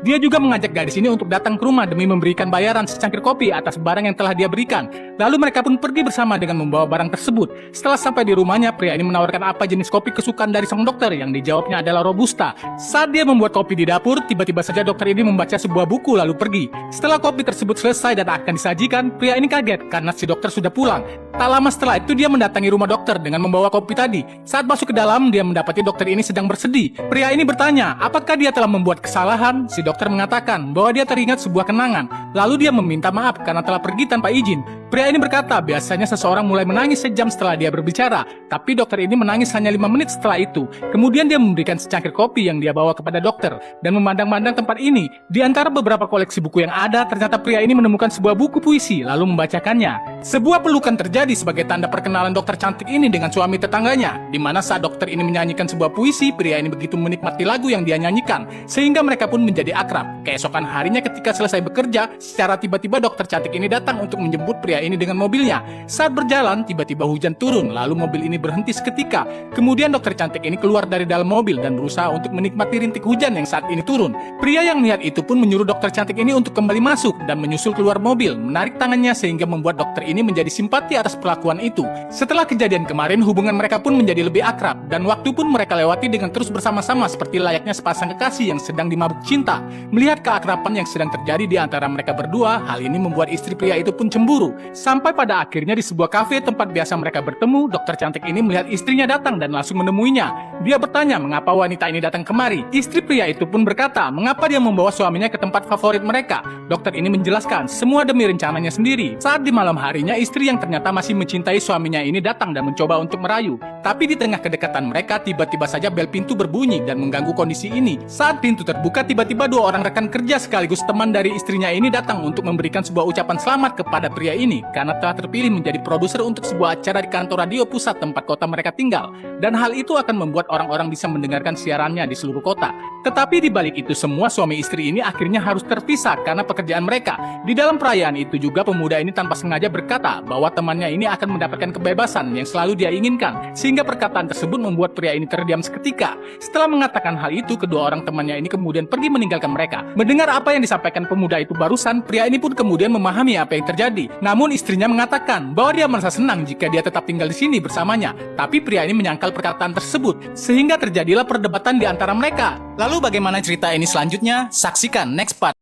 Dia juga mengajak gadis ini untuk datang ke rumah demi memberikan bayaran secangkir kopi atas barang yang telah dia berikan. Lalu mereka pun pergi bersama dengan membawa barang tersebut. Setelah sampai di rumahnya, pria ini menawarkan apa jenis kopi kesukaan dari sang dokter yang dijawabnya adalah Robusta. Saat dia membuat kopi di dapur, tiba-tiba saja dokter ini membaca sebuah buku lalu pergi. Setelah kopi tersebut selesai dan akan disajikan, pria ini kaget karena si dokter sudah pulang. Tak lama setelah itu dia mendatangi rumah dokter dengan membawa kopi tadi. Saat masuk ke dalam, dia mendapati dokter ini sedang bersedih. Pria ini bertanya, apakah dia telah membuat kesalahan? Si dokter mengatakan bahwa dia teringat sebuah kenangan. Lalu dia meminta maaf karena telah pergi tanpa izin. Pria ini berkata, biasanya seseorang mulai menangis sejam setelah dia berbicara, tapi dokter ini menangis hanya 5 menit setelah itu. Kemudian dia memberikan secangkir kopi yang dia bawa kepada dokter dan memandang-mandang tempat ini. Di antara beberapa koleksi buku yang ada, ternyata pria ini menemukan sebuah buku puisi lalu membacakannya. Sebuah pelukan terjadi sebagai tanda perkenalan dokter cantik ini dengan suami tetangganya, di mana saat dokter ini menyanyikan sebuah puisi, pria ini begitu menikmati lagu yang dia nyanyikan, sehingga mereka pun menjadi akrab. Keesokan harinya ketika selesai bekerja, secara tiba-tiba dokter cantik ini datang untuk menjemput pria ini dengan mobilnya. Saat berjalan, tiba-tiba hujan turun, lalu mobil ini berhenti seketika. Kemudian dokter cantik ini keluar dari dalam mobil dan berusaha untuk menikmati rintik hujan yang saat ini turun. Pria yang melihat itu pun menyuruh dokter cantik ini untuk kembali masuk dan menyusul keluar mobil, menarik tangannya sehingga membuat dokter ini menjadi simpati atas perlakuan itu. Setelah kejadian kemarin, hubungan mereka pun menjadi lebih akrab dan waktu pun mereka lewati dengan terus bersama-sama seperti layaknya sepasang kekasih yang sedang dimabuk cinta. Melihat keakraban yang sedang terjadi di antara mereka berdua, hal ini membuat istri pria itu pun cemburu. Sampai pada akhirnya di sebuah kafe tempat biasa mereka bertemu, dokter cantik ini melihat istrinya datang dan langsung menemuinya. Dia bertanya mengapa wanita ini datang kemari. Istri pria itu pun berkata mengapa dia membawa suaminya ke tempat favorit mereka. Dokter ini menjelaskan semua demi rencananya sendiri. Saat di malam harinya, istri yang ternyata masih mencintai suaminya ini datang dan mencoba untuk merayu. Tapi di tengah kedekatan mereka, tiba-tiba saja bel pintu berbunyi dan mengganggu kondisi ini. Saat pintu terbuka, tiba-tiba dua orang rekan kerja sekaligus teman dari istrinya ini datang untuk memberikan sebuah ucapan selamat kepada pria ini karena telah terpilih menjadi produser untuk sebuah acara di kantor radio pusat tempat kota mereka tinggal. Dan hal itu akan membuat orang-orang bisa mendengarkan siarannya di seluruh kota. Tetapi di balik itu semua, suami istri ini akhirnya harus terpisah karena pekerjaan mereka. Di dalam perayaan itu juga pemuda ini tanpa sengaja berkata bahwa temannya ini akan mendapatkan kebebasan yang selalu dia inginkan, sehingga perkataan tersebut membuat pria ini terdiam seketika. Setelah mengatakan hal itu, kedua orang temannya ini kemudian pergi meninggalkan mereka. Mendengar apa yang disampaikan pemuda itu barusan, pria ini pun kemudian memahami apa yang terjadi. Namun istrinya mengatakan bahwa dia merasa senang jika dia tetap tinggal di sini bersamanya. Tapi pria ini menyangkal perkataan tersebut, sehingga terjadilah perdebatan di antara mereka. Lalu bagaimana cerita ini selanjutnya? Saksikan next part.